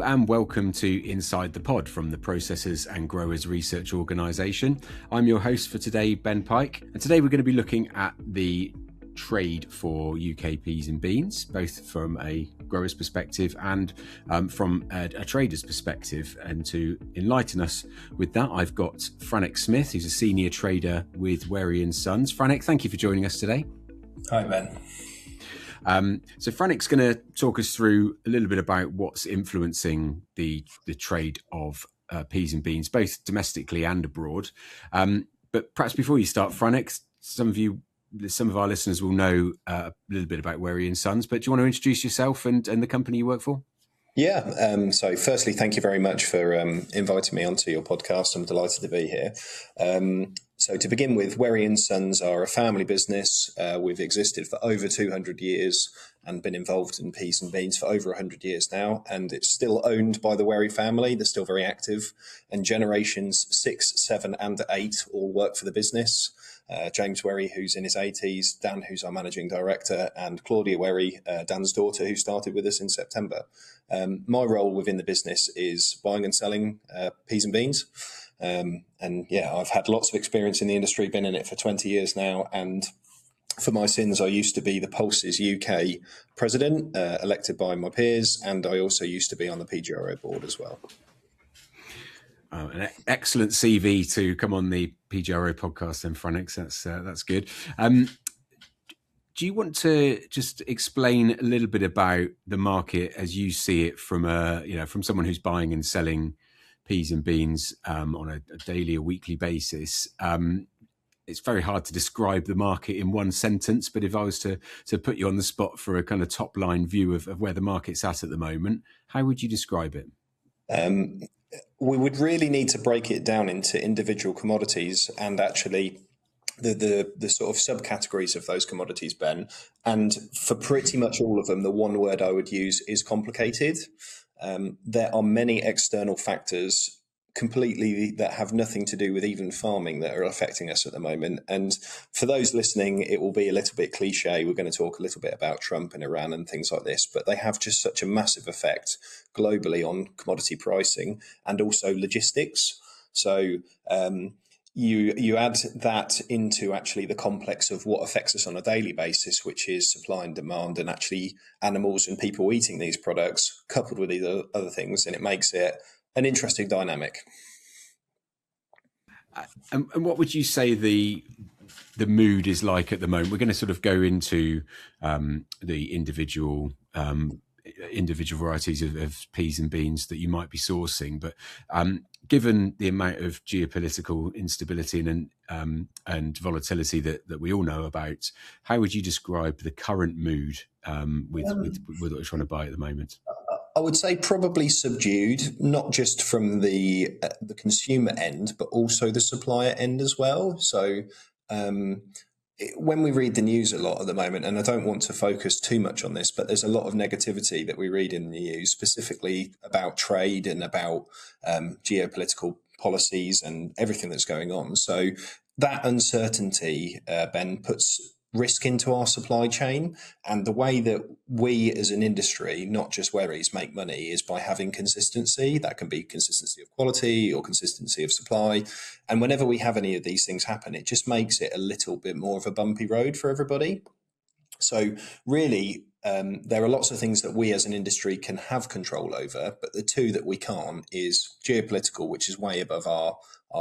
and welcome to Inside the Pod from the Processors and Growers Research Organisation. I'm your host for today, Ben Pike, and today we're going to be looking at the trade for UK peas and beans, both from a grower's perspective and from a trader's perspective. And to enlighten us with that, I've got Franek Smith, who's a senior trader with Wherry Sons. Franek, thank you for joining us today. Hi, Ben. So Franek's going to talk us through a little bit about what's influencing the trade of peas and beans, both domestically and abroad. But perhaps before you start, Franek, some of our listeners will know a little bit about Wherry Sons, but do you want to introduce yourself and the company you work for? Yeah. So firstly, thank you very much for inviting me onto your podcast. I'm delighted to be here. So to begin with, Wherry Sons are a family business. We've existed for over 200 years and been involved in peas and beans for over 100 years now. And it's still owned by the Wherry family. They're still very active. And generations 6, 7 and 8 all work for the business. James Wherry, who's in his 80s, Dan, who's our managing director, and Claudia Wherry, Dan's daughter, who started with us in September. My role within the business is buying and selling peas and beans. I've had lots of experience in the industry, been in it for 20 years now. And for my sins, I used to be the Pulse's UK president, elected by my peers. And I also used to be on the PGRO board as well. An excellent CV to come on the PGRO podcast then, Franek. That's good. Do you want to just explain a little bit about the market as you see it from someone who's buying and selling peas and beans on a daily or weekly basis? It's very hard to describe the market in one sentence, but if I was to put you on the spot for a kind of top line view of where the market's at the moment, how would you describe it? We would really need to break it down into individual commodities and actually the sort of subcategories of those commodities, Ben. And for pretty much all of them, the one word I would use is complicated. There are many external factors completely that have nothing to do with even farming that are affecting us at the moment. And for those listening, it will be a little bit cliche. We're going to talk a little bit about Trump and Iran and things like this, but they have just such a massive effect globally on commodity pricing and also logistics. So you add that into actually the complex of what affects us on a daily basis, which is supply and demand and actually animals and people eating these products coupled with these other things, and it makes it an interesting dynamic. And what would you say the mood is like at the moment? We're going to sort of go into the individual varieties of peas and beans that you might be sourcing, but given the amount of geopolitical instability and volatility that we all know about, how would you describe the current mood with what you're trying to buy at the moment? I would say probably subdued, not just from the consumer end, but also the supplier end as well. So when we read the news a lot at the moment, and I don't want to focus too much on this, but there's a lot of negativity that we read in the news, specifically about trade and about geopolitical policies and everything that's going on. So that uncertainty, Ben, puts risk into our supply chain, and the way that we as an industry, not just Wherry's, make money is by having consistency. That can be consistency of quality or consistency of supply, and whenever we have any of these things happen, it just makes it a little bit more of a bumpy road for everybody. So really there are lots of things that we as an industry can have control over, but the two that we can't is geopolitical, which is way above our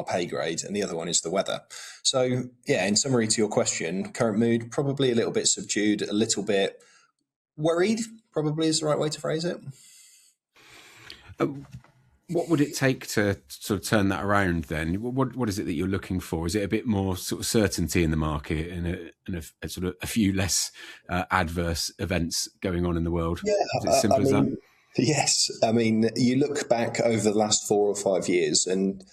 pay grade, and the other one is the weather. So, yeah, in summary to your question, current mood, probably a little bit subdued, a little bit worried, probably is the right way to phrase it. What would it take to sort of turn that around then? What is it that you're looking for? Is it a bit more sort of certainty in the market and a sort of a few less adverse events going on in the world? Yeah, is it as simple as that? Yes. I mean, you look back over the last 4 or 5 years and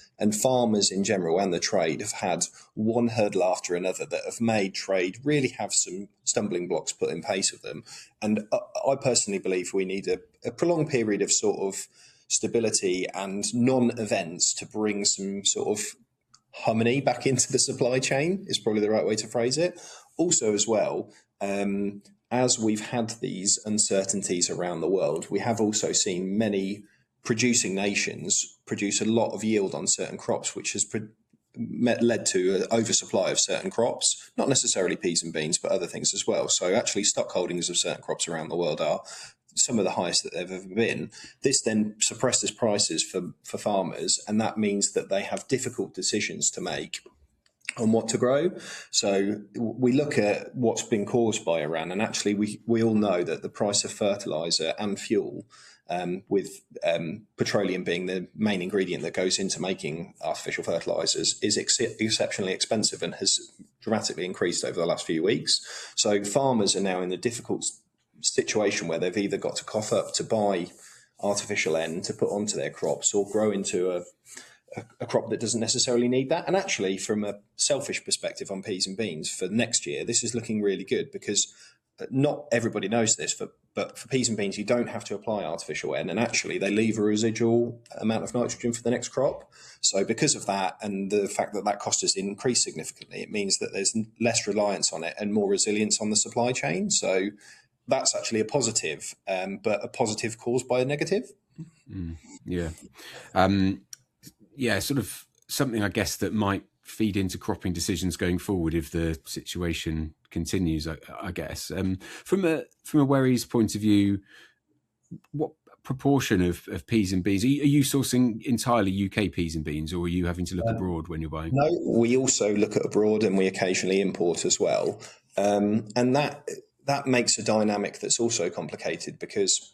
farmers in general and the trade have had one hurdle after another that have made trade really have some stumbling blocks put in place of them. And I personally believe we need a prolonged period of sort of stability and non-events to bring some sort of harmony back into the supply chain is probably the right way to phrase it. Also as well, as we've had these uncertainties around the world, we have also seen many producing nations produce a lot of yield on certain crops, which has led to an oversupply of certain crops, not necessarily peas and beans, but other things as well. So actually stock holdings of certain crops around the world are some of the highest that they've ever been. This then suppresses prices for farmers, and that means that they have difficult decisions to make on what to grow. So we look at what's been caused by Iran, and actually we all know that the price of fertilizer and fuel, with petroleum being the main ingredient that goes into making artificial fertilizers, is exceptionally expensive and has dramatically increased over the last few weeks. So farmers are now in the difficult situation where they've either got to cough up to buy artificial N to put onto their crops, or grow into a crop that doesn't necessarily need that. And actually, from a selfish perspective on peas and beans for next year, this is looking really good, because not everybody knows this, but for peas and beans, you don't have to apply artificial N, and actually they leave a residual amount of nitrogen for the next crop. So because of that, and the fact that cost has increased significantly, it means that there's less reliance on it and more resilience on the supply chain. So that's actually a positive, but a positive caused by a negative. Yeah, sort of something, I guess, that might feed into cropping decisions going forward if the situation continues, I guess. From a Wherry's point of view, what proportion of peas and beans, are you sourcing entirely UK peas and beans, or are you having to look abroad when you're buying? No, we also look at abroad, and we occasionally import as well. And that makes a dynamic that's also complicated, because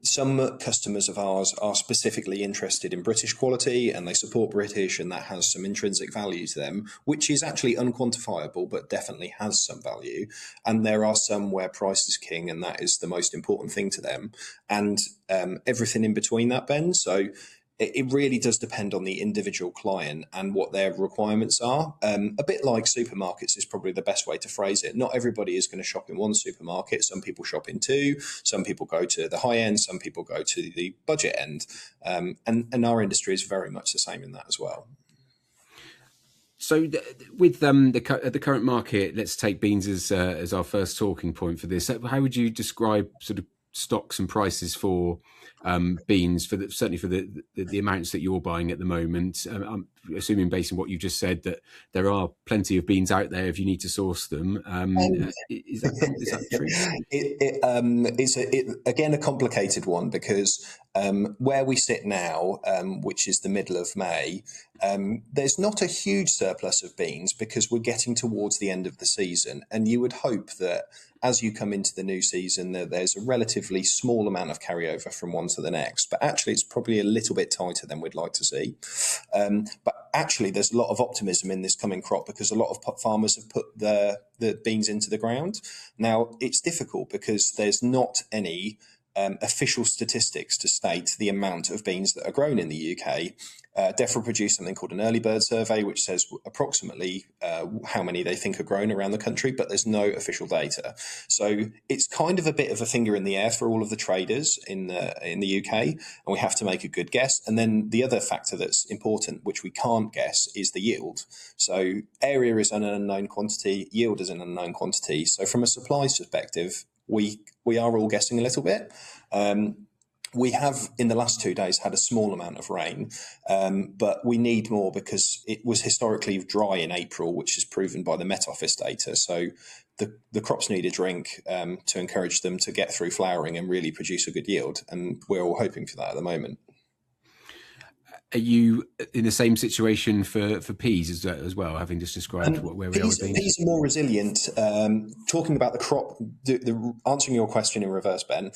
some customers of ours are specifically interested in British quality, and they support British, and that has some intrinsic value to them, which is actually unquantifiable, but definitely has some value. And there are some where price is king, and that is the most important thing to them. And everything in between that, Ben. So it really does depend on the individual client and what their requirements are. A bit like supermarkets is probably the best way to phrase it. Not everybody is going to shop in one supermarket. Some people shop in two. Some people go to the high end. Some people go to the budget end. And our industry is very much the same in that as well. So with the current market, let's take beans as our first talking point for this. How would you describe sort of stocks and prices for beans, certainly for the amounts that you're buying at the moment? I'm assuming, based on what you just said, that there are plenty of beans out there if you need to source them. Is that true? It's again a complicated one, because where we sit now, which is the middle of May, there's not a huge surplus of beans, because we're getting towards the end of the season, and you would hope that as you come into the new season, there's a relatively small amount of carryover from one to the next. But actually, it's probably a little bit tighter than we'd like to see. But actually, there's a lot of optimism in this coming crop, because a lot of farmers have put the beans into the ground. Now, it's difficult because there's not any official statistics to state the amount of beans that are grown in the UK. DEFRA produced something called an early bird survey, which says approximately how many they think are grown around the country, but there's no official data. So it's kind of a bit of a finger in the air for all of the traders in the UK, and we have to make a good guess. And then the other factor that's important, which we can't guess, is the yield. So area is an unknown quantity, yield is an unknown quantity. So from a supply perspective, we are all guessing a little bit. We have, in the last 2 days, had a small amount of rain, but we need more, because it was historically dry in April, which is proven by the Met Office data. So the crops need a drink to encourage them to get through flowering and really produce a good yield, and we're all hoping for that at the moment. Are you in the same situation for peas as well, having just described where we are with beans? Peas are more resilient. Talking about the crop, answering your question in reverse, Ben,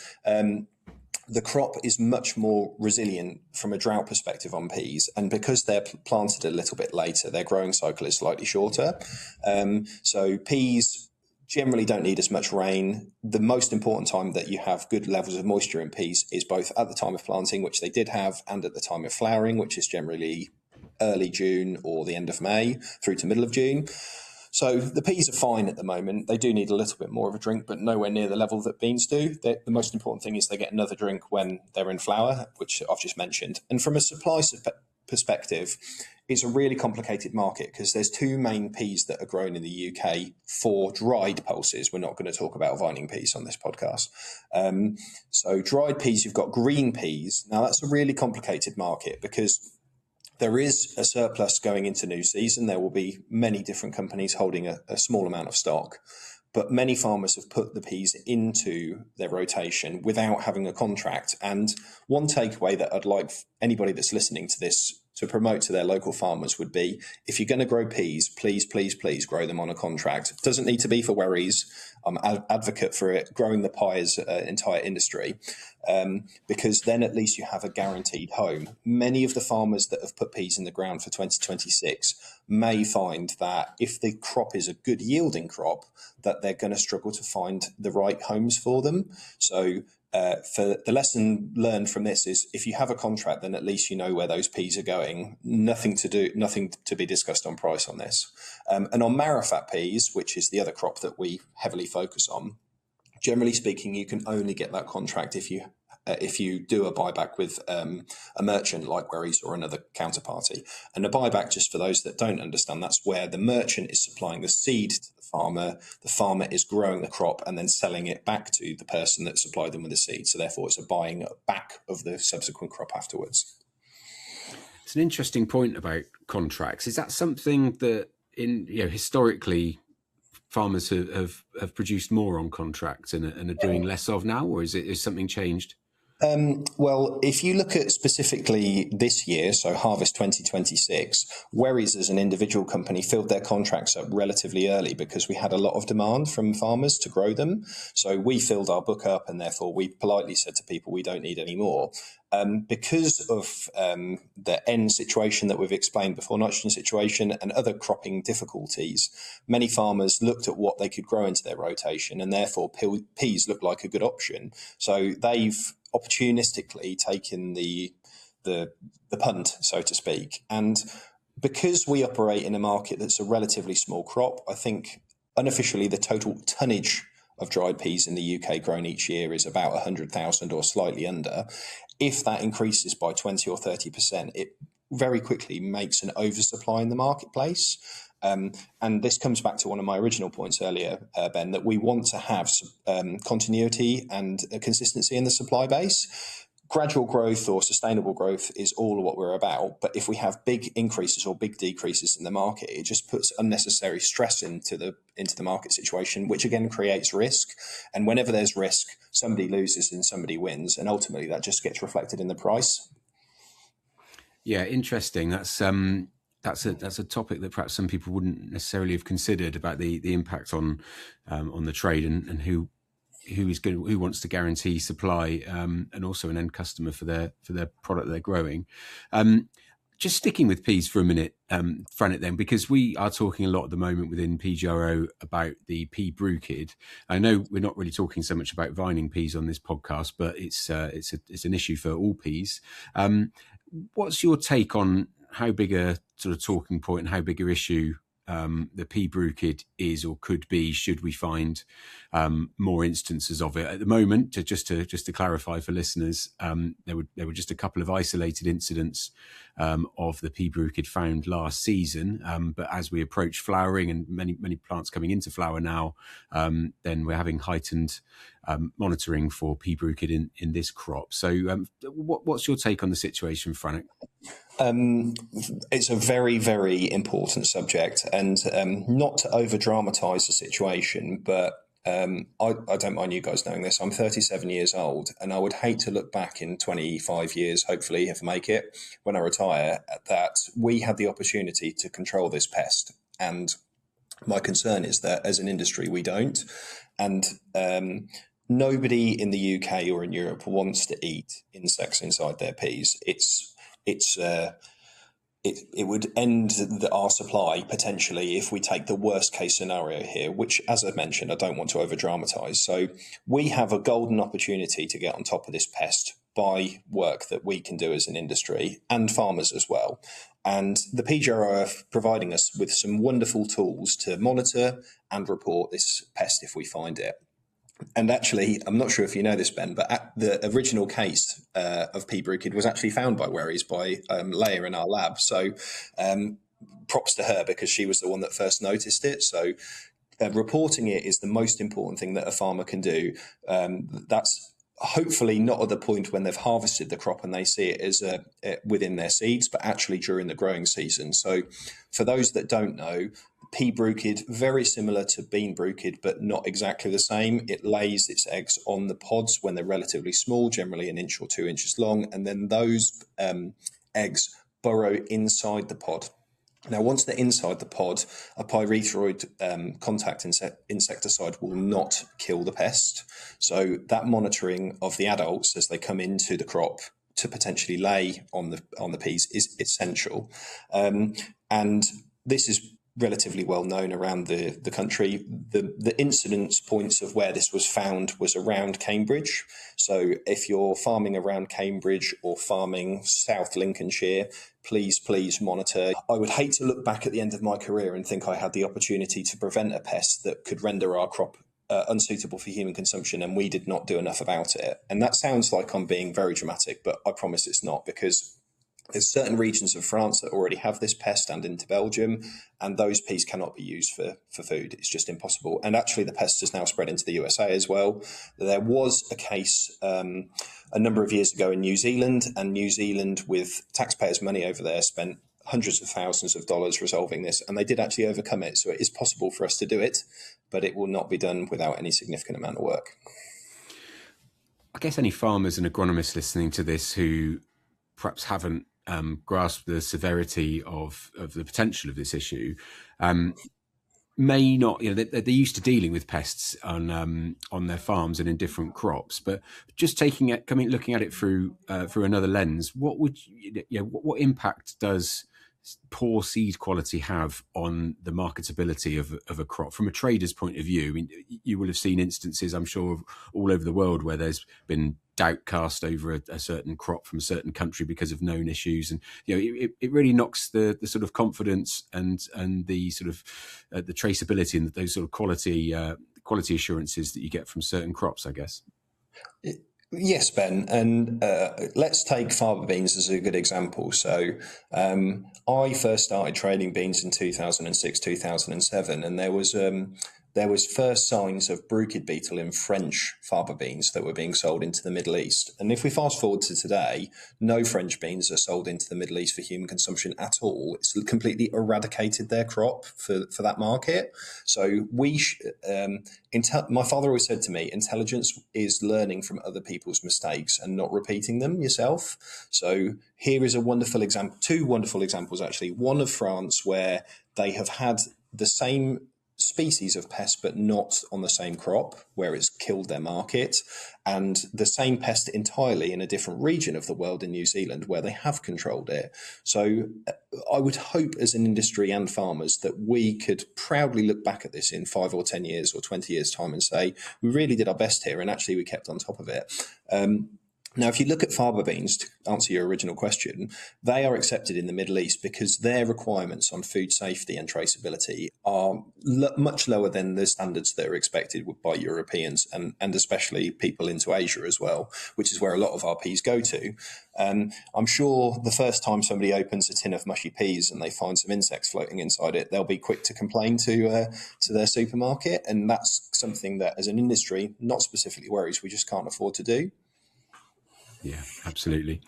the crop is much more resilient from a drought perspective on peas, and because they're planted a little bit later, their growing cycle is slightly shorter. So peas generally don't need as much rain. The most important time that you have good levels of moisture in peas is both at the time of planting, which they did have, and at the time of flowering, which is generally early June or the end of May through to middle of June. So the peas are fine at the moment. They do need a little bit more of a drink, but nowhere near the level that beans do. The most important thing is they get another drink when they're in flower, which I've just mentioned. And from a supply perspective, it's a really complicated market because there's two main peas that are grown in the UK for dried pulses. We're not going to talk about vining peas on this podcast. So dried peas, you've got green peas. Now that's a really complicated market because there is a surplus going into new season. There will be many different companies holding a small amount of stock, but many farmers have put the peas into their rotation without having a contract. And one takeaway that I'd like anybody that's listening to this to promote to their local farmers would be, if you're going to grow peas, please, please, please grow them on a contract. It doesn't need to be for Wherrys. I'm an advocate for it, growing the pie as an entire industry, because then at least you have a guaranteed home. Many of the farmers that have put peas in the ground for 2026 may find that if the crop is a good yielding crop, that they're going to struggle to find the right homes for them. So for the lesson learned from this is, if you have a contract, then at least you know where those peas are going. Nothing to be discussed on price on this. And on marrowfat peas, which is the other crop that we heavily focus on, generally speaking, you can only get that contract if you do a buyback with a merchant like Wherry's or another counterparty. And a buyback, just for those that don't understand, that's where the merchant is supplying the seed to the farmer is growing the crop and then selling it back to the person that supplied them with the seed. So therefore it's a buying back of the subsequent crop afterwards. It's an interesting point about contracts. Is that something that historically farmers have produced more on contracts and are doing less of now, or is something changed? Well, if you look at specifically this year, so harvest 2026, Wherry's as an individual company filled their contracts up relatively early because we had a lot of demand from farmers to grow them. So we filled our book up, and therefore we politely said to people, we don't need any more. Because of the N situation that we've explained before, nitrogen situation and other cropping difficulties, many farmers looked at what they could grow into their rotation, and therefore peas looked like a good option. So they've opportunistically taken the punt, so to speak. And because we operate in a market that's a relatively small crop, I think unofficially the total tonnage of dried peas in the UK grown each year is about 100,000 or slightly under. If that increases by 20 or 30%, it very quickly makes an oversupply in the marketplace. And this comes back to one of my original points earlier, Ben, that we want to have continuity and consistency in the supply base. Gradual growth or sustainable growth is all what we're about. But if we have big increases or big decreases in the market, it just puts unnecessary stress into the market situation, which again creates risk. And whenever there's risk, somebody loses and somebody wins. And ultimately that just gets reflected in the price. Yeah, interesting. That's a topic that perhaps some people wouldn't necessarily have considered, about the impact on the trade and who wants to guarantee supply, and also an end customer for their product they're growing. Just sticking with peas for a minute, Franek, then, because we are talking a lot at the moment within PGRO about the pea bruchid. I know we're not really talking so much about vining peas on this podcast, but it's an issue for all peas. What's your take on how big a sort of talking point and how big an issue the pea bruchid is or could be, should we find more instances of it? At the moment, just to clarify for listeners, there were just a couple of isolated incidents of the pea bruchid found last season, but as we approach flowering and many plants coming into flower now, then we're having heightened monitoring for pea bruchid in this crop. So what's your take on the situation, Franek? It's a very, very important subject, and not to over dramatise the situation, but I don't mind you guys knowing this. I'm 37 years old, and I would hate to look back in 25 years, hopefully, if I make it, when I retire, that we had the opportunity to control this pest. And my concern is that as an industry, we don't. And nobody in the UK or in Europe wants to eat insects inside their peas. It would end our supply potentially if we take the worst case scenario here, which, as I mentioned, I don't want to over dramatise. So we have a golden opportunity to get on top of this pest by work that we can do as an industry and farmers as well. And the PGRO are providing us with some wonderful tools to monitor and report this pest if we find it. And actually, I'm not sure if you know this, Ben, but the original case of P. bruchid was actually found by Wherry's by Leia in our lab. So props to her, because she was the one that first noticed it. So reporting it is the most important thing that a farmer can do. That's hopefully not at the point when they've harvested the crop and they see it as within their seeds, but actually during the growing season. So for those that don't know, P. bruchid, very similar to bean bruchid, but not exactly the same. It lays its eggs on the pods when they're relatively small, generally 1 inch or 2 inches long, and then those eggs burrow inside the pod. Now, once they're inside the pod, a pyrethroid contact insecticide will not kill the pest. So that monitoring of the adults as they come into the crop to potentially lay on the peas is essential. And this is relatively well known around the country. The incidence points of where this was found was around Cambridge. So if you're farming around Cambridge or farming South Lincolnshire, please monitor. I would hate to look back at the end of my career and think I had the opportunity to prevent a pest that could render our crop unsuitable for human consumption, and we did not do enough about it. And that sounds like I'm being very dramatic, but I promise it's not, because there's certain regions of France that already have this pest, and into Belgium, and those peas cannot be used for food. It's just impossible. And actually, the pest has now spread into the USA as well. There was a case a number of years ago in New Zealand, and New Zealand, with taxpayers' money over there, spent hundreds of thousands of dollars resolving this, and they did actually overcome it. So it is possible for us to do it, but it will not be done without any significant amount of work. I guess any farmers and agronomists listening to this who perhaps haven't grasp the severity of the potential of this issue may not, they're used to dealing with pests on their farms and in different crops, but just looking at it through another lens, what impact does poor seed quality have on the marketability of a crop from a trader's point of view? I mean, you will have seen instances, I'm sure, all over the world where there's been doubt cast over a certain crop from a certain country because of known issues, and it really knocks the sort of confidence and the sort of the traceability and those sort of quality assurances that you get from certain crops, I guess. Yes, Ben, and let's take fava beans as a good example. So I first started trading beans in 2006, 2007, and there was first signs of bruchid beetle in French fava beans that were being sold into the Middle East. And if we fast forward to today, no French beans are sold into the Middle East for human consumption at all. It's completely eradicated their crop for that market. So my father always said to me, intelligence is learning from other people's mistakes and not repeating them yourself. So here is a wonderful example, two wonderful examples actually. One of France, where they have had the same species of pest but not on the same crop, where it's killed their market, and the same pest entirely in a different region of the world in New Zealand, where they have controlled it. So I would hope as an industry and farmers that we could proudly look back at this in 5 or 10 years or 20 years time and say we really did our best here, and actually we kept on top of it. Now, if you look at fava beans, to answer your original question, they are accepted in the Middle East because their requirements on food safety and traceability are much lower than the standards that are expected by Europeans and especially people into Asia as well, which is where a lot of our peas go to. I'm sure the first time somebody opens a tin of mushy peas and they find some insects floating inside it, they'll be quick to complain to their supermarket. And that's something that as an industry, not specifically Wherry's, we just can't afford to do. Yeah, absolutely.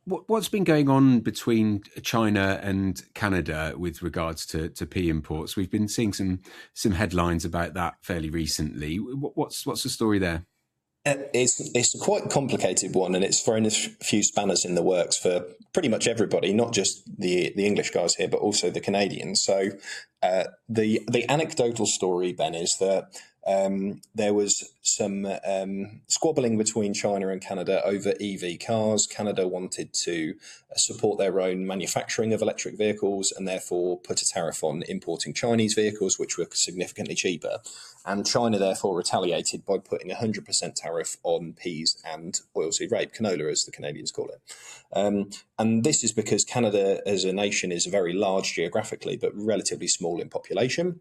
What's been going on between China and Canada with regards to pea imports? We've been seeing some headlines about that fairly recently. What's the story there? It's a quite complicated one, and it's thrown a few spanners in the works for pretty much everybody, not just the English guys here, but also the Canadians. So the anecdotal story, Ben, is that there was some squabbling between China and Canada over EV cars. Canada wanted to support their own manufacturing of electric vehicles and therefore put a tariff on importing Chinese vehicles, which were significantly cheaper. And China therefore retaliated by putting a 100% tariff on peas and oilseed rape, canola as the Canadians call it. And this is because Canada as a nation is very large geographically, but relatively small in population.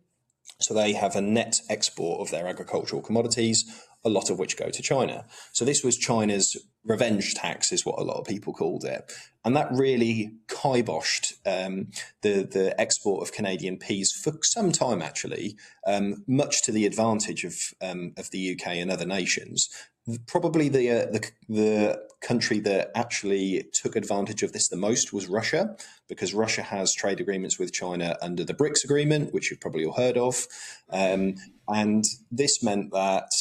So they have a net export of their agricultural commodities, a lot of which go to China. So this was China's revenge tax, is what a lot of people called it. And that really kiboshed the export of Canadian peas for some time, actually, much to the advantage of the UK and other nations. Probably the country that actually took advantage of this the most was Russia, because Russia has trade agreements with China under the BRICS agreement, which you've probably all heard of. And this meant that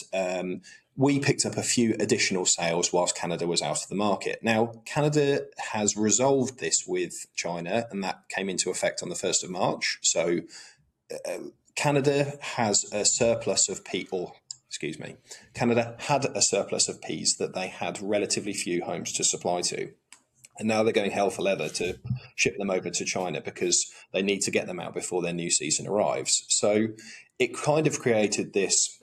we picked up a few additional sales whilst Canada was out of the market. Now, Canada has resolved this with China, and that came into effect on the 1st of March. So Canada has a surplus of Canada had a surplus of peas that they had relatively few homes to supply to. And now they're going hell for leather to ship them over to China because they need to get them out before their new season arrives. So it kind of created this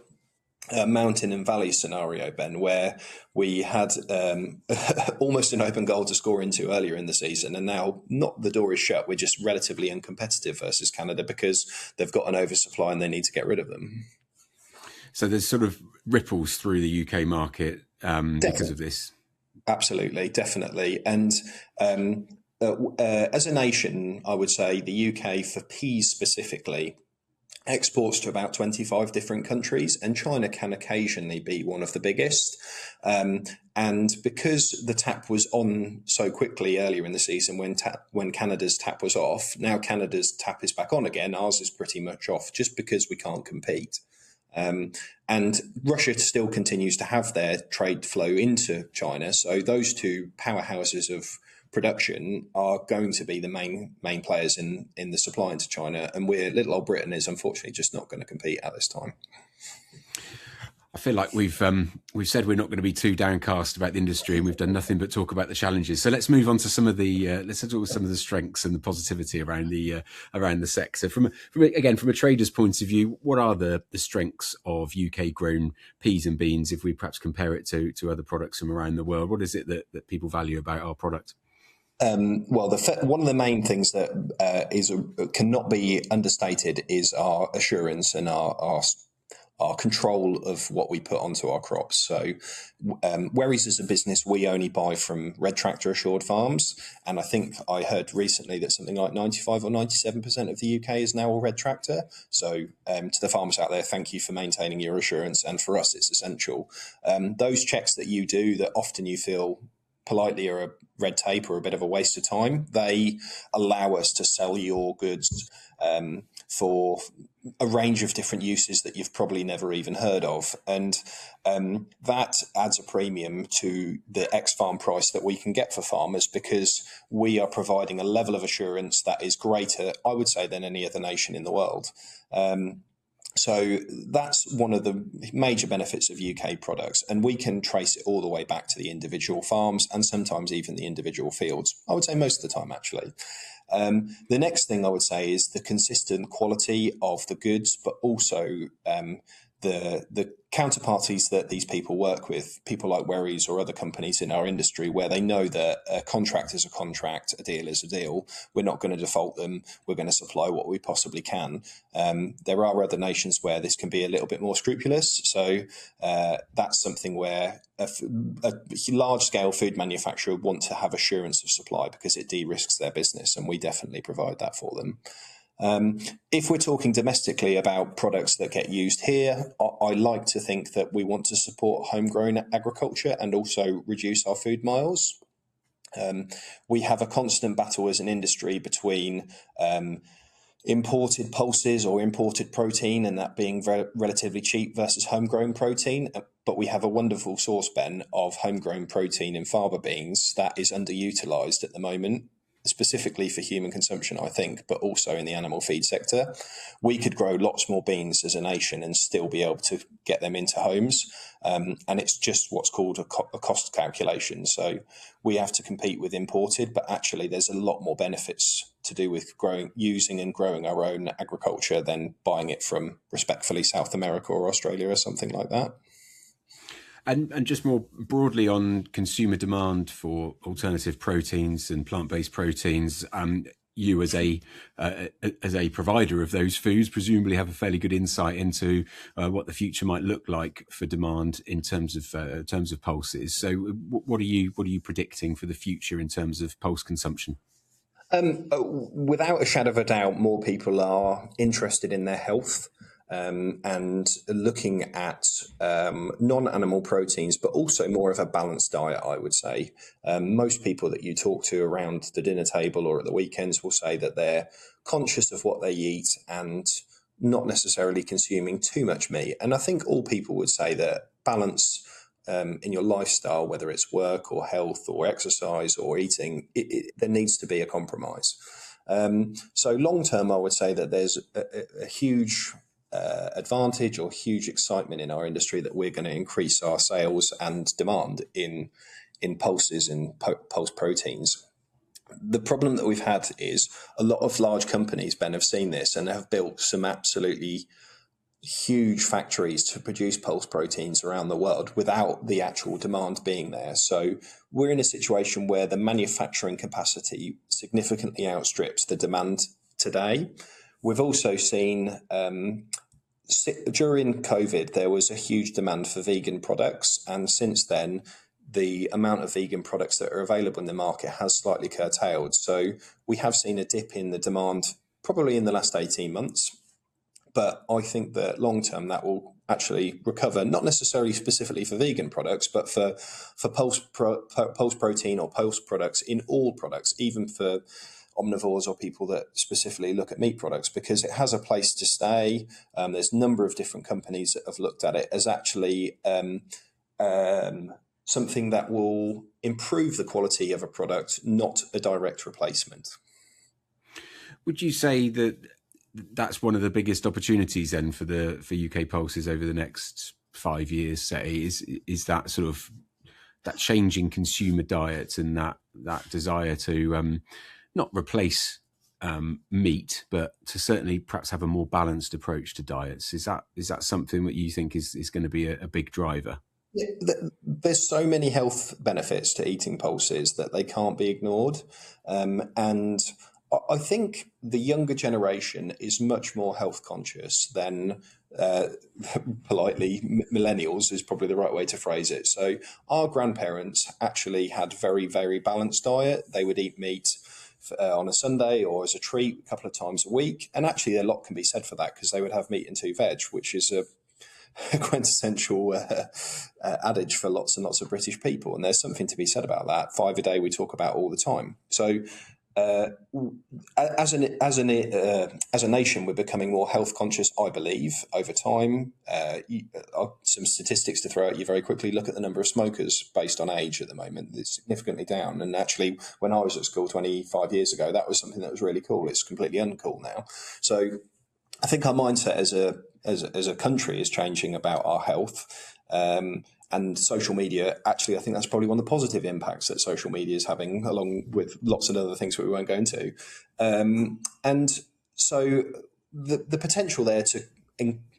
mountain and valley scenario, Ben, where we had almost an open goal to score into earlier in the season, and now not the door is shut. We're just relatively uncompetitive versus Canada because they've got an oversupply and they need to get rid of them. So there's sort of ripples through the UK market because of this. Absolutely, definitely. And as a nation, I would say the UK, for peas specifically, exports to about 25 different countries, and China can occasionally be one of the biggest. And because the tap was on so quickly earlier in the season when Canada's tap was off, now Canada's tap is back on again. Ours is pretty much off just because we can't compete. And Russia still continues to have their trade flow into China. So those two powerhouses of production are going to be the main players in the supply into China. And little old Britain is unfortunately just not going to compete at this time. I feel like we've said we're not going to be too downcast about the industry, and we've done nothing but talk about the challenges. So let's move on to some of the strengths and the positivity around the sector. From a trader's point of view, what are the strengths of UK grown peas and beans if we perhaps compare it to other products from around the world? What is it that people value about our product? Well, one of the main things that cannot be understated is our assurance and our control of what we put onto our crops. So Wherry's as a business, we only buy from Red Tractor assured farms. And I think I heard recently that something like 95 or 97% of the UK is now all Red Tractor. So to the farmers out there, thank you for maintaining your assurance. And for us, it's essential. Those checks that you do that often you feel politely are a red tape or a bit of a waste of time, they allow us to sell your goods for a range of different uses that you've probably never even heard of. And that adds a premium to the ex-farm price that we can get for farmers, because we are providing a level of assurance that is greater, I would say, than any other nation in the world. So that's one of the major benefits of UK products, and we can trace it all the way back to the individual farms and sometimes even the individual fields. I would say most of the time, actually. The next thing I would say is the consistent quality of the goods, but also the counterparties that these people work with, people like Wherry's or other companies in our industry, where they know that a contract is a contract, a deal is a deal. We're not going to default them. We're going to supply what we possibly can. There are other nations where this can be a little bit more scrupulous. So that's something where a large-scale food manufacturer want to have assurance of supply because it de-risks their business, and we definitely provide that for them. If we're talking domestically about products that get used here, I like to think that we want to support homegrown agriculture and also reduce our food miles. We have a constant battle as an industry between imported pulses or imported protein, and that being relatively cheap, versus homegrown protein. But we have a wonderful source, Ben, of homegrown protein in fava beans that is underutilized at the moment, specifically for human consumption, I think, but also in the animal feed sector. We could grow lots more beans as a nation and still be able to get them into homes. And it's just what's called a cost calculation. So we have to compete with imported, but actually there's a lot more benefits to do with using and growing our own agriculture than buying it from, respectfully, South America or Australia or something like that. And just more broadly on consumer demand for alternative proteins and plant-based proteins, you as a provider of those foods presumably have a fairly good insight into what the future might look like for demand in terms of pulses. So what are you predicting for the future in terms of pulse consumption? Without a shadow of a doubt, more people are interested in their health and looking at non-animal proteins, but also more of a balanced diet, I would say. Most people that you talk to around the dinner table or at the weekends will say that they're conscious of what they eat and not necessarily consuming too much meat. And I think all people would say that balance in your lifestyle, whether it's work or health or exercise or eating, there needs to be a compromise. So long term, I would say that there's a huge advantage or huge excitement in our industry that we're going to increase our sales and demand in pulses and pulse proteins. The problem that we've had is a lot of large companies, Ben, have seen this and have built some absolutely huge factories to produce pulse proteins around the world without the actual demand being there. So we're in a situation where the manufacturing capacity significantly outstrips the demand today. We've also seen during COVID, there was a huge demand for vegan products. And since then, the amount of vegan products that are available in the market has slightly curtailed. So we have seen a dip in the demand probably in the last 18 months. But I think that long term that will actually recover, not necessarily specifically for vegan products, but for pulse protein or pulse products in all products, even for omnivores or people that specifically look at meat products, because it has a place to stay. There's a number of different companies that have looked at it as actually something that will improve the quality of a product, not a direct replacement. Would you say that that's one of the biggest opportunities then for UK pulses over the next 5 years, say, is that sort of that changing consumer diet and that desire to not replace meat, but to certainly perhaps have a more balanced approach to diets? Is that something that you think is going to be a big driver? Yeah, there's so many health benefits to eating pulses that they can't be ignored, and I think the younger generation is much more health conscious than politely millennials is probably the right way to phrase it. So our grandparents actually had very, very balanced diet. They would eat meat on a Sunday or as a treat a couple of times a week. And actually a lot can be said for that because they would have meat and 2 veg, which is a quintessential adage for lots and lots of British people. And there's something to be said about that. 5 a day we talk about all the time. So as a nation, we're becoming more health conscious, I believe, over time. Some statistics to throw at you very quickly. Look at the number of smokers based on age at the moment. It's significantly down. And actually, when I was at school 25 years ago, that was something that was really cool. It's completely uncool now. So I think our mindset as a country is changing about our health. And social media, actually, I think that's probably one of the positive impacts that social media is having, along with lots of other things that we won't go into. And so the potential there to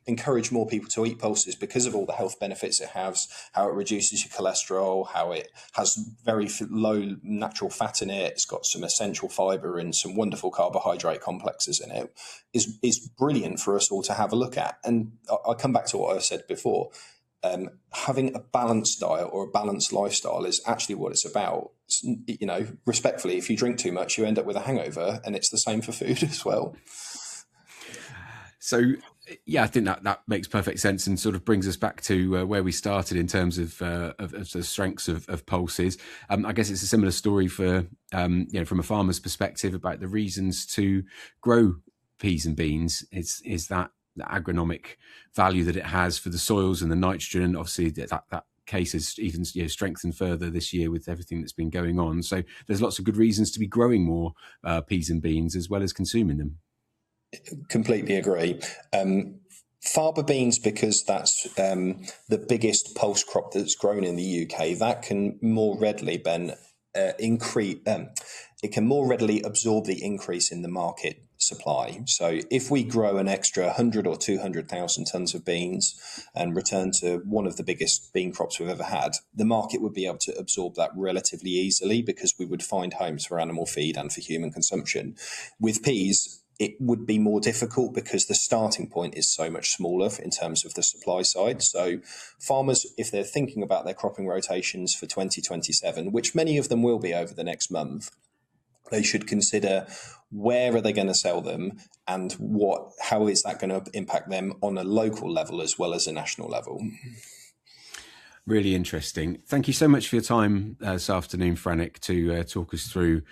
encourage more people to eat pulses because of all the health benefits it has, how it reduces your cholesterol, how it has very low natural fat in it, it's got some essential fibre and some wonderful carbohydrate complexes in it, is brilliant for us all to have a look at. And I come back to what I said before. Having a balanced diet or a balanced lifestyle is actually what it's about. You know, respectfully, if you drink too much, you end up with a hangover, and it's the same for food as well. So, yeah, I think that makes perfect sense and sort of brings us back to where we started in terms of the strengths of pulses. I guess it's a similar story for from a farmer's perspective about the reasons to grow peas and beans. Is that the agronomic value that it has for the soils and the nitrogen. Obviously, that case is even strengthened further this year with everything that's been going on. So there's lots of good reasons to be growing more peas and beans as well as consuming them. Completely agree. Faba beans, because that's the biggest pulse crop that's grown in the UK, that can more readily increase. It can more readily absorb the increase in the market supply. So if we grow an extra 100 or 200,000 tonnes of beans and return to one of the biggest bean crops we've ever had, the market would be able to absorb that relatively easily because we would find homes for animal feed and for human consumption. With peas, it would be more difficult because the starting point is so much smaller in terms of the supply side. So farmers, if they're thinking about their cropping rotations for 2027, which many of them will be over the next month, they should consider where are they going to sell them and how is that going to impact them on a local level as well as a national level. Really interesting. Thank you so much for your time this afternoon, Franek, to talk us through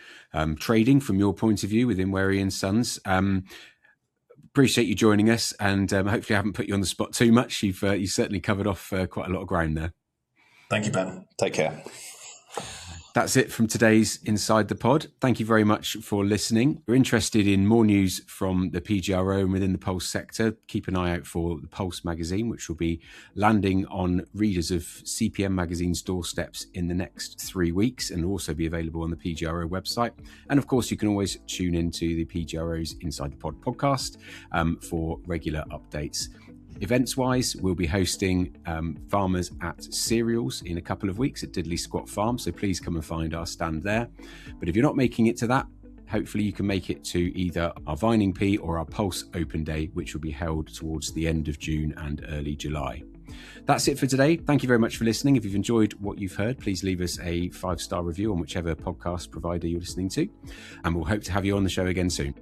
trading from your point of view within Wherry Sons. Appreciate you joining us, and hopefully I haven't put you on the spot too much. You've certainly covered off quite a lot of ground there. Thank you, Ben. Take care. That's it from today's Inside the Pod. Thank you very much for listening. If you're interested in more news from the PGRO and within the Pulse sector, keep an eye out for the Pulse magazine, which will be landing on readers of CPM magazine's doorsteps in the next 3 weeks and also be available on the PGRO website. And of course, you can always tune into the PGRO's Inside the Pod podcast for regular updates. Events-wise, we'll be hosting Farmers at Cereals in a couple of weeks at Diddley Squat Farm, so please come and find our stand there. But if you're not making it to that, hopefully you can make it to either our Vining Pea or our Pulse Open Day, which will be held towards the end of June and early July. That's it for today. Thank you very much for listening. If you've enjoyed what you've heard, please leave us a 5-star review on whichever podcast provider you're listening to, and we'll hope to have you on the show again soon.